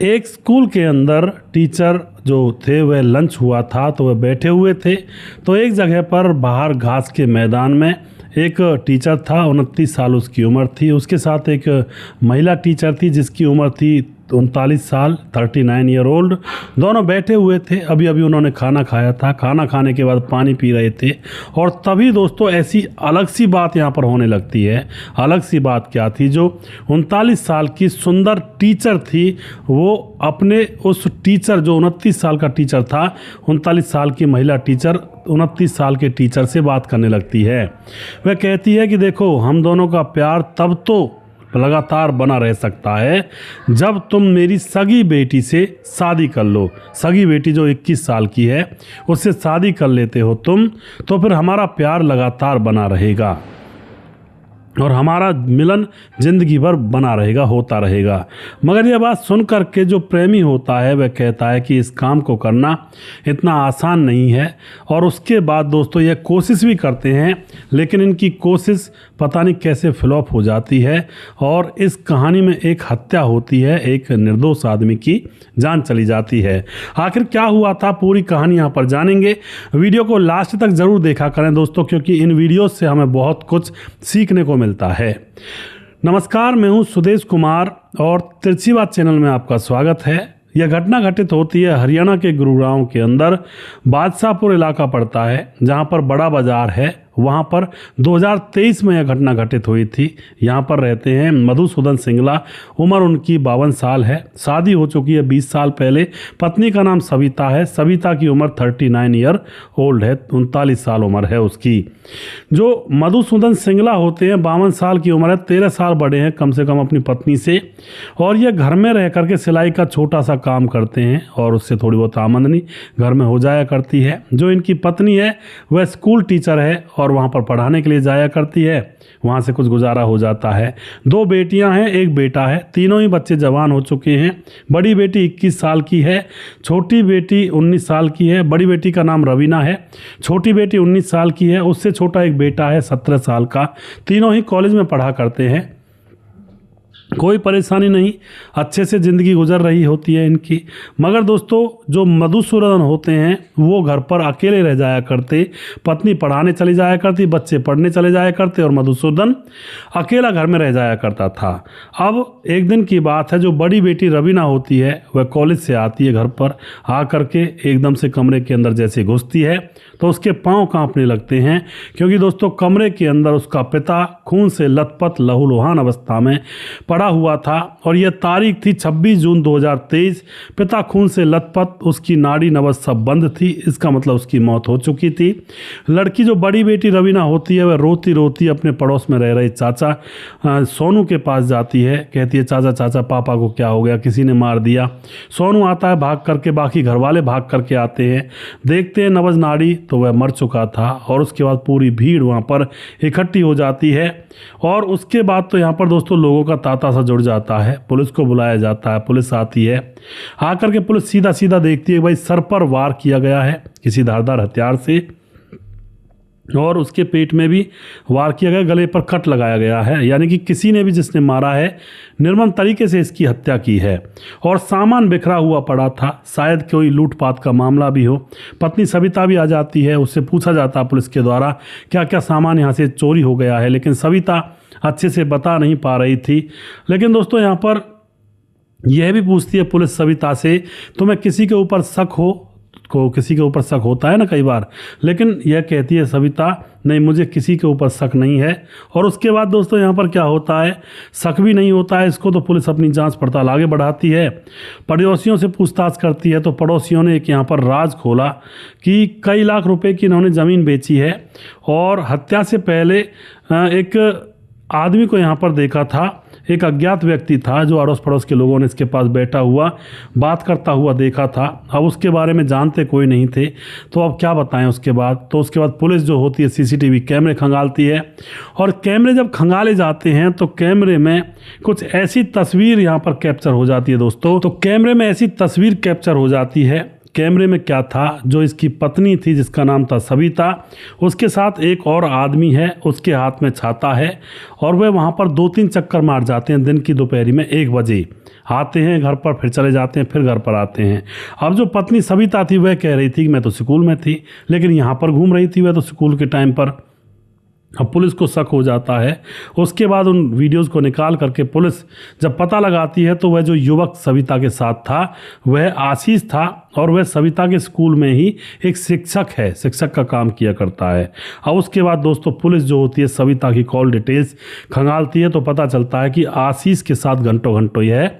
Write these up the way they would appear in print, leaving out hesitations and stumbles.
एक स्कूल के अंदर टीचर जो थे वह लंच हुआ था तो वह बैठे हुए थे। तो एक जगह पर बाहर घास के मैदान में एक टीचर था, 29 साल उसकी उम्र थी। उसके साथ एक महिला टीचर थी जिसकी उम्र थी 39 साल, 39 ईयर ओल्ड। दोनों बैठे हुए थे, अभी अभी उन्होंने खाना खाया था। खाना खाने के बाद पानी पी रहे थे और तभी दोस्तों ऐसी अलग सी बात यहाँ पर होने लगती है। अलग सी बात क्या थी? जो 39 साल की सुंदर टीचर थी वो अपने उस टीचर जो 29 साल का टीचर था, 39 साल की महिला टीचर 29 साल के टीचर से बात करने लगती है। वह कहती है कि देखो, हम दोनों का प्यार तब तो लगातार बना रह सकता है जब तुम मेरी सगी बेटी से शादी कर लो। सगी बेटी जो 21 साल की है उससे शादी कर लेते हो तुम, तो फिर हमारा प्यार लगातार बना रहेगा और हमारा मिलन ज़िंदगी भर बना रहेगा, होता रहेगा। मगर यह बात सुन कर के जो प्रेमी होता है वह कहता है कि इस काम को करना इतना आसान नहीं है। और उसके बाद दोस्तों यह कोशिश भी करते हैं, लेकिन इनकी कोशिश पता नहीं कैसे फ्लॉप हो जाती है और इस कहानी में एक हत्या होती है, एक निर्दोष आदमी की जान चली जाती है। आखिर क्या हुआ था, पूरी कहानी यहाँ पर जानेंगे। वीडियो को लास्ट तक ज़रूर देखा करें दोस्तों, क्योंकि इन वीडियो से हमें बहुत कुछ सीखने को मिलता है। नमस्कार, मैं हूं सुदेश कुमार और तिरछी बात चैनल में आपका स्वागत है। यह घटना घटित होती है हरियाणा के गुरुग्राम के अंदर। बादशाहपुर इलाका पड़ता है जहां पर बड़ा बाजार है। वहां पर 2023 में यह घटना घटित हुई थी। यहां पर रहते हैं मधुसूदन सिंगला, उम्र उनकी 52 साल है। शादी हो चुकी है 20 साल पहले। पत्नी का नाम सविता है। सविता की उम्र 39 ईयर ओल्ड है, 39 साल उम्र है उसकी। जो मधुसूदन सिंगला होते हैं 52 साल की उम्र है, 13 साल बड़े हैं कम से कम अपनी पत्नी से। और ये घर में रह करके सिलाई का छोटा सा काम करते हैं और उससे थोड़ी बहुत आमदनी घर में हो जाया करती है। जो इनकी पत्नी है वह स्कूल टीचर है और वहाँ पर पढ़ाने के लिए जाया करती है, वहाँ से कुछ गुजारा हो जाता है। 2 बेटियां हैं, 1 बेटा है। तीनों ही बच्चे जवान हो चुके हैं। बड़ी बेटी 21 साल की है, छोटी बेटी 19 साल की है। बड़ी बेटी का नाम रवीना है, छोटी बेटी 19 साल की है। उससे छोटा एक बेटा है 17 साल का। तीनों ही कॉलेज में पढ़ा करते हैं। कोई परेशानी नहीं, अच्छे से ज़िंदगी गुजर रही होती है इनकी। मगर दोस्तों जो मधुसूदन होते हैं वो घर पर अकेले रह जाया करते। पत्नी पढ़ाने चली जाया करती, बच्चे पढ़ने चले जाया करते और मधुसूदन अकेला घर में रह जाया करता था। अब एक दिन की बात है, जो बड़ी बेटी रवीना होती है वह कॉलेज से आती है घर पर। आ करके एकदम से कमरे के अंदर जैसे घुसती है तो उसके पाँव कांपने लगते हैं, क्योंकि दोस्तों कमरे के अंदर उसका पिता खून से लथपथ लहूलुहान अवस्था में पड़ा हुआ था। और यह तारीख थी 26 जून 2023। पिता खून से लथपथ, उसकी नाड़ी नब्ज सब बंद थी, इसका मतलब उसकी मौत हो चुकी थी। लड़की जो बड़ी बेटी रवीना होती है वह रोती रोती अपने पड़ोस में रह रहे चाचा सोनू के पास जाती है। कहती है, चाचा चाचा पापा को क्या हो गया, किसी ने मार दिया। सोनू आता है भाग करके, बाकी घर वाले भाग करके आते हैं, देखते हैं नब्ज नाड़ी तो वह मर चुका था। और उसके बाद पूरी भीड़ वहाँ पर इकट्ठी हो जाती है। और उसके बाद तो यहाँ पर दोस्तों लोगों का तांता सा जुड़ जाता है। पुलिस को बुलाया जाता है, पुलिस आती है। आकर के पुलिस सीधा सीधा देखती है भाई सर पर वार किया गया है किसी धारदार हथियार से, और उसके पेट में भी वार किया गया, गले पर कट लगाया गया है। यानी कि किसी ने भी जिसने मारा है निर्मम तरीके से इसकी हत्या की है। और सामान बिखरा हुआ पड़ा था, शायद कोई लूटपाट का मामला भी हो। पत्नी सविता भी आ जाती है, उससे पूछा जाता है पुलिस के द्वारा क्या क्या सामान यहाँ से चोरी हो गया है, लेकिन सविता अच्छे से बता नहीं पा रही थी। लेकिन दोस्तों यहाँ पर यह भी पूछती है पुलिस सविता से, तुम्हें किसी के ऊपर शक हो? को किसी के ऊपर शक होता है ना कई बार, लेकिन यह कहती है सविता, नहीं मुझे किसी के ऊपर शक नहीं है। और उसके बाद दोस्तों यहाँ पर क्या होता है, शक भी नहीं होता है इसको, तो पुलिस अपनी जांच पड़ताल आगे बढ़ाती है। पड़ोसियों से पूछताछ करती है तो पड़ोसियों ने एक यहाँ पर राज खोला कि कई लाख रुपए की इन्होंने ज़मीन बेची है और हत्या से पहले एक आदमी को यहाँ पर देखा था। एक अज्ञात व्यक्ति था जो अड़ोस पड़ोस के लोगों ने इसके पास बैठा हुआ बात करता हुआ देखा था। अब उसके बारे में जानते कोई नहीं थे, तो अब क्या बताएं उसके बाद। तो उसके बाद पुलिस जो होती है सीसीटीवी कैमरे खंगालती है। और कैमरे जब खंगाले जाते हैं तो कैमरे में कुछ ऐसी तस्वीर यहाँ पर कैप्चर हो जाती है दोस्तों। तो कैमरे में ऐसी तस्वीर कैप्चर हो जाती है। कैमरे में क्या था, जो इसकी पत्नी थी जिसका नाम था सविता, उसके साथ एक और आदमी है, उसके हाथ में छाता है और वह वहाँ पर 2-3 चक्कर मार जाते हैं दिन की दोपहरी में 1 बजे। आते हैं घर पर, फिर चले जाते हैं, फिर घर पर आते हैं। अब जो पत्नी सविता थी वह कह रही थी कि मैं तो स्कूल में थी, लेकिन यहाँ पर घूम रही थी वह तो स्कूल के टाइम पर। अब पुलिस को शक हो जाता है। उसके बाद उन वीडियोस को निकाल करके पुलिस जब पता लगाती है तो वह जो युवक सविता के साथ था वह आशीष था, और वह सविता के स्कूल में ही एक शिक्षक है, शिक्षक का काम किया करता है। अब उसके बाद दोस्तों पुलिस जो होती है सविता की कॉल डिटेल्स खंगालती है तो पता चलता है कि आशीष के साथ घंटों घंटों यह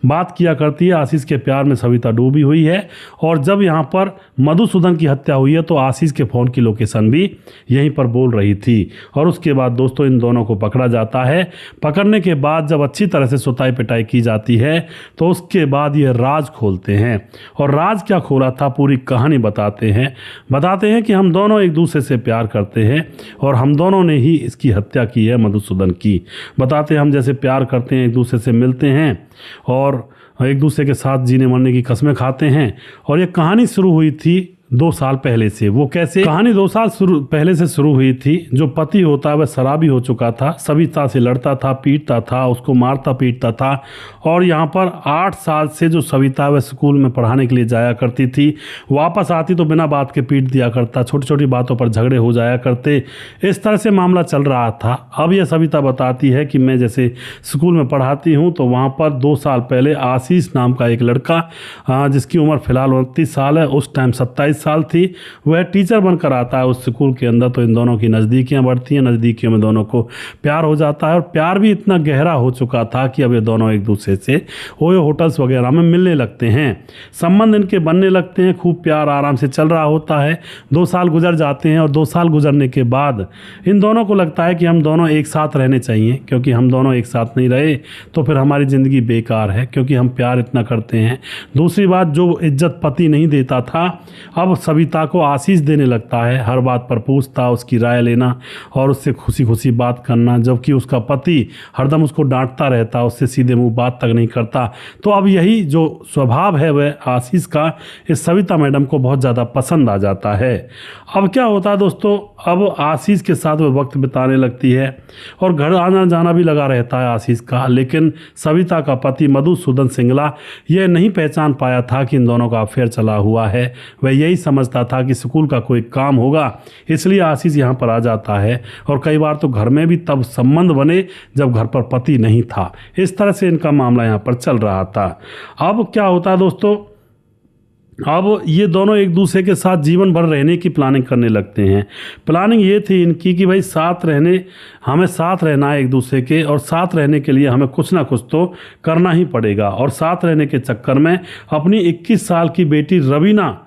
बात किया करती है। आशीष के प्यार में सविता डूबी हुई है, और जब यहाँ पर मधुसूदन की हत्या हुई है तो आशीष के फ़ोन की लोकेशन भी यहीं पर बोल रही थी। और उसके बाद दोस्तों इन दोनों को पकड़ा जाता है। पकड़ने के बाद जब अच्छी तरह से सुताई पिटाई की जाती है तो उसके बाद ये राज खोलते हैं, और राज क्या खोला था पूरी कहानी बताते हैं कि हम दोनों एक दूसरे से प्यार करते हैं और हम दोनों ने ही इसकी हत्या की है मधुसूदन की। बताते हैं हम जैसे प्यार करते हैं, एक दूसरे से मिलते हैं और एक दूसरे के साथ जीने मरने की कस्में खाते हैं। और ये कहानी शुरू हुई थी 2 साल पहले से। वो कैसे? कहानी 2 साल पहले से शुरू हुई थी। जो पति होता है वह शराबी हो चुका था, सविता से लड़ता था, पीटता था, उसको मारता पीटता था। और यहाँ पर 8 साल से जो सविता वह स्कूल में पढ़ाने के लिए जाया करती थी, वापस आती तो बिना बात के पीट दिया करता, छोटी छोटी बातों पर झगड़े हो जाया करते। इस तरह से मामला चल रहा था। अब यह सविता बताती है कि मैं जैसे स्कूल में पढ़ाती हूँ तो वहाँ पर 2 साल पहले आशीष नाम का एक लड़का जिसकी उम्र फिलहाल 29 साल है, उस टाइम 27 साल थी, वह टीचर बनकर आता है उस स्कूल के अंदर। तो इन दोनों की नज़दीकियाँ बढ़ती हैं, नज़दीकियों में दोनों को प्यार हो जाता है, और प्यार भी इतना गहरा हो चुका था कि अब ये दोनों एक दूसरे से वो होटल्स वगैरह में मिलने लगते हैं, संबंध इनके बनने लगते हैं, खूब प्यार आराम से चल रहा होता है। 2 साल गुजर जाते हैं, और 2 साल गुजरने के बाद इन दोनों को लगता है कि हम दोनों एक साथ रहने चाहिए, क्योंकि हम दोनों एक साथ नहीं रहे तो फिर हमारी ज़िंदगी बेकार है, क्योंकि हम प्यार इतना करते हैं। दूसरी बात, जो इज्जत पति नहीं देता था अब सविता को आशीष देने लगता है, हर बात पर पूछता, उसकी राय लेना और उससे खुशी खुशी बात करना, जबकि उसका पति हरदम उसको डांटता रहता, उससे सीधे मुंह बात तक नहीं करता। तो अब यही जो स्वभाव है वह आशीष का इस सविता मैडम को बहुत ज़्यादा पसंद आ जाता है। अब क्या होता है दोस्तों, अब आशीष के साथ वह वक्त बिताने लगती है और घर आना जाना भी लगा रहता है आशीष का। लेकिन सविता का पति मधुसूदन सिंगला यह नहीं पहचान पाया था कि इन दोनों का अफेयर चला हुआ है। वह यही समझता था कि स्कूल का कोई काम होगा, इसलिए आशीष यहाँ पर आ जाता है। और कई बार तो घर में भी तब संबंध बने जब घर पर पति नहीं था। इस तरह से इनका मामला यहाँ पर चल रहा था। अब क्या होता है दोस्तों, अब ये दोनों एक दूसरे के साथ जीवन भर रहने की प्लानिंग करने लगते हैं। प्लानिंग ये थी इनकी कि भाई हमें साथ रहना है एक दूसरे के, और साथ रहने के लिए हमें कुछ ना कुछ तो करना ही पड़ेगा। और साथ रहने के चक्कर में अपनी 21 साल की बेटी रवीना,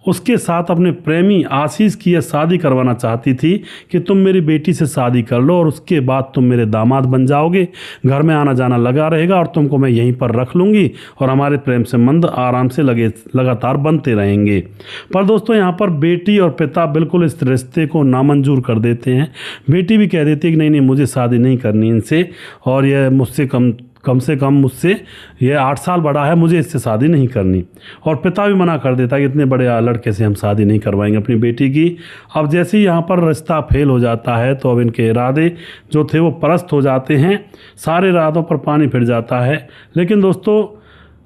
उसके साथ अपने प्रेमी आशीष की यह शादी करवाना चाहती थी कि तुम मेरी बेटी से शादी कर लो और उसके बाद तुम मेरे दामाद बन जाओगे, घर में आना जाना लगा रहेगा और तुमको मैं यहीं पर रख लूँगी और हमारे प्रेम संबंध आराम से लगातार बनते रहेंगे। पर दोस्तों यहाँ पर बेटी और पिता बिल्कुल इस रिश्ते को नामंजूर कर देते हैं। बेटी भी कह देती है कि नहीं मुझे शादी नहीं करनी इनसे, और यह मुझसे कम से कम मुझसे ये 8 साल बड़ा है, मुझे इससे शादी नहीं करनी। और पिता भी मना कर देता है कि इतने बड़े लड़के से हम शादी नहीं करवाएंगे अपनी बेटी की। अब जैसे ही यहाँ पर रिश्ता फेल हो जाता है तो अब इनके इरादे जो थे वो पस्त हो जाते हैं, सारे इरादों पर पानी फिर जाता है। लेकिन दोस्तों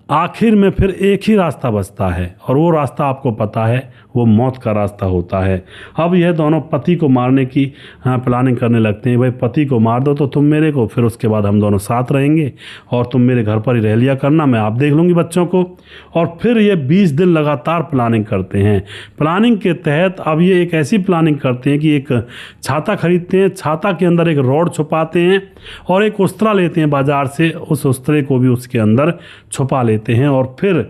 आखिर में फिर एक ही रास्ता बचता है, और वो रास्ता आपको पता है, वो मौत का रास्ता होता है। अब यह दोनों पति को मारने की प्लानिंग करने लगते हैं। भाई पति को मार दो तो तुम मेरे को, फिर उसके बाद हम दोनों साथ रहेंगे और तुम मेरे घर पर ही रह लिया करना, मैं आप देख लूँगी बच्चों को। और फिर ये 20 दिन लगातार प्लानिंग करते हैं। प्लानिंग के तहत अब ये एक ऐसी प्लानिंग करते हैं कि एक छाता खरीदते हैं, छाता के अंदर एक रॉड छुपाते हैं और एक उस्तरा लेते हैं बाजार से, उस उस्तरे को भी उसके अंदर छुपा लेते हैं और फिर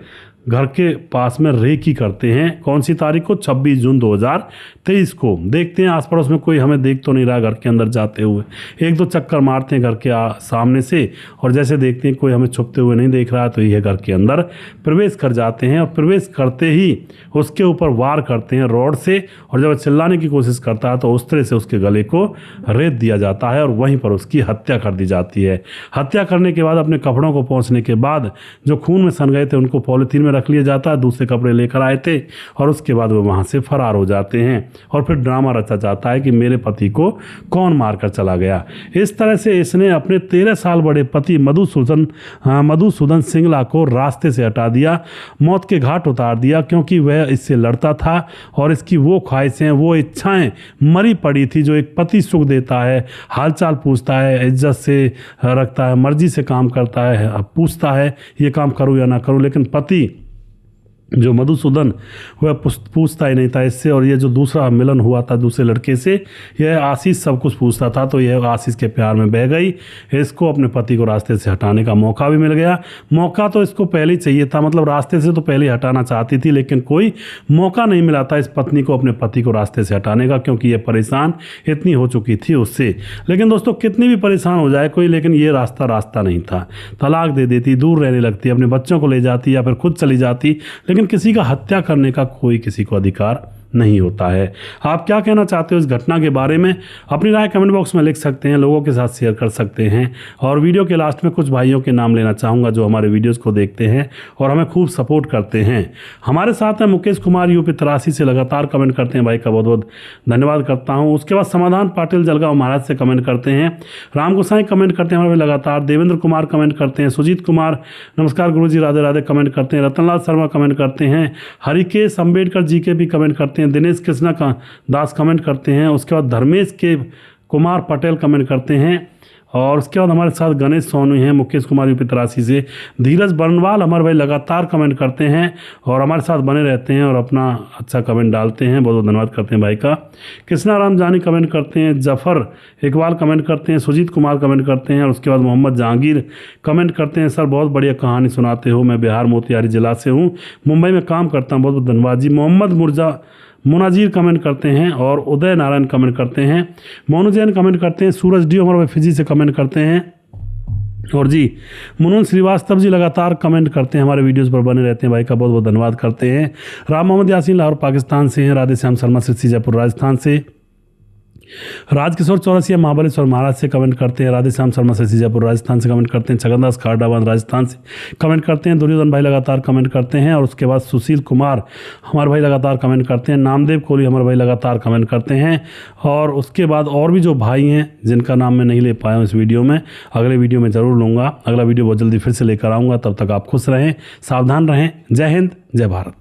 घर के पास में रेकी करते हैं। कौन सी तारीख को? 26 जून 2023 को। देखते हैं आस पड़ोस में कोई हमें देख तो नहीं रहा घर के अंदर जाते हुए। 1-2 चक्कर मारते हैं घर के सामने से, और जैसे देखते हैं कोई हमें छुपते हुए नहीं देख रहा है तो यह घर के अंदर प्रवेश कर जाते हैं। और प्रवेश करते ही उसके ऊपर वार करते हैं रॉड से, और जब चिल्लाने की कोशिश करता है तो उस तरह से उसके गले को रेत दिया जाता है और वहीं पर उसकी हत्या कर दी जाती है। हत्या करने के बाद अपने कपड़ों को पोंछने के बाद जो खून में सन गए थे उनको पॉलीथीन में रख लिया जाता है, दूसरे कपड़े लेकर आए थे और उसके बाद वो वहाँ से फरार हो जाते हैं और फिर ड्रामा रचा जाता है कि मेरे पति को कौन मारकर चला गया। इस तरह से इसने अपने 13 साल बड़े पति मधुसूदन सिंगला को रास्ते से हटा दिया, मौत के घाट उतार दिया, क्योंकि वह इससे लड़ता था और इसकी वो ख्वाहिशें, वो इच्छाएं मरी पड़ी थी जो एक पति सुख देता है, हालचाल पूछता है, इज्जत से रखता है, मर्जी से काम करता है, पूछता है ये काम करूँ या ना करूँ। लेकिन पति जो मधुसूदन वह पूछता ही नहीं था इससे, और ये जो दूसरा मिलन हुआ था दूसरे लड़के से, यह आशीष सब कुछ पूछता था, तो यह आशीष के प्यार में बह गई। इसको अपने पति को रास्ते से हटाने का मौका भी मिल गया। मौका तो इसको पहले ही चाहिए था, मतलब रास्ते से तो पहले ही हटाना चाहती थी, लेकिन कोई मौका नहीं मिला था इस पत्नी को अपने पति को रास्ते से हटाने का, क्योंकि ये परेशान इतनी हो चुकी थी उससे। लेकिन दोस्तों कितनी भी परेशान हो जाए कोई, लेकिन ये रास्ता नहीं था। तलाक दे देती, दूर रहने लगती, अपने बच्चों को ले जाती या फिर खुद चली जाती, लेकिन किसी का हत्या करने का कोई किसी को अधिकार नहीं होता है। आप क्या कहना चाहते हो इस घटना के बारे में? अपनी राय कमेंट बॉक्स में लिख सकते हैं, लोगों के साथ शेयर कर सकते हैं। और वीडियो के लास्ट में कुछ भाइयों के नाम लेना चाहूँगा जो हमारे वीडियोस को देखते हैं और हमें खूब सपोर्ट करते हैं। हमारे साथ हैं मुकेश कुमार यूपी 83 से लगातार कमेंट करते हैं, भाई का बहुत बहुत धन्यवाद करता हूँ। उसके बाद समाधान पाटिल जलगांव महाराज से कमेंट करते हैं, राम गोसाई कमेंट करते हैं हमारे लगातार, देवेंद्र कुमार कमेंट करते हैं, सुजीत कुमार नमस्कार गुरुजी राधे राधे कमेंट करते हैं, रतनलाल शर्मा कमेंट करते हैं, हरिकेश अम्बेडकर जी के भी कमेंट करते हैं, दिनेश कृष्णा का दास कमेंट करते हैं। उसके बाद धर्मेश के कुमार पटेल कमेंट करते हैं, और उसके बाद हमारे साथ गणेश सोनू हैं मुकेश कुमार यूपी 83 से। धीरज बर्नवाल हमारे भाई लगातार कमेंट करते हैं और हमारे साथ बने रहते हैं और अपना अच्छा कमेंट डालते हैं, बहुत बहुत धन्यवाद करते हैं भाई का। कृष्णा राम जानी कमेंट करते हैं, जफर इकबाल कमेंट करते हैं, सुजीत कुमार कमेंट करते हैं, और उसके बाद मोहम्मद जहांगीर कमेंट करते हैं, सर बहुत बढ़िया कहानी सुनाते हो, मैं बिहार मोतिहारी जिला से हूँ, मुंबई में काम करता हूँ, बहुत बहुत धन्यवाद जी। मोहम्मद मुनाजिर कमेंट करते हैं, और उदय नारायण कमेंट करते हैं, मोनू जैन कमेंट करते हैं, सूरज डी हमारे फिजी से कमेंट करते हैं, और जी मुनून श्रीवास्तव जी लगातार कमेंट करते हैं, हमारे वीडियोस पर बने रहते हैं, भाई का बहुत बहुत धन्यवाद करते हैं। राम मोहम्मद यासीन लाहौर पाकिस्तान से हैं, राधे श्याम शर्मा सिरसी जयपुर राजस्थान से, राजकिशोर चौरसिया महाबलेश्वर महाराज से कमेंट करते हैं, राधे श्याम शर्मा से जयपुर राजस्थान से कमेंट करते हैं, छगनदास खारडाबाद राजस्थान से कमेंट करते हैं, दुर्योधन भाई लगातार कमेंट करते हैं, और उसके बाद सुशील कुमार हमारे भाई लगातार कमेंट करते हैं, नामदेव कोहली हमारे भाई लगातार कमेंट करते हैं, और उसके बाद और भी जो भाई हैं जिनका नाम मैं नहीं ले पाया हूँ इस वीडियो में, अगले वीडियो में ज़रूर लूँगा। अगला वीडियो बहुत जल्दी फिर से लेकर आऊँगा, तब तक आप खुश रहें, सावधान रहें। जय हिंद, जय भारत।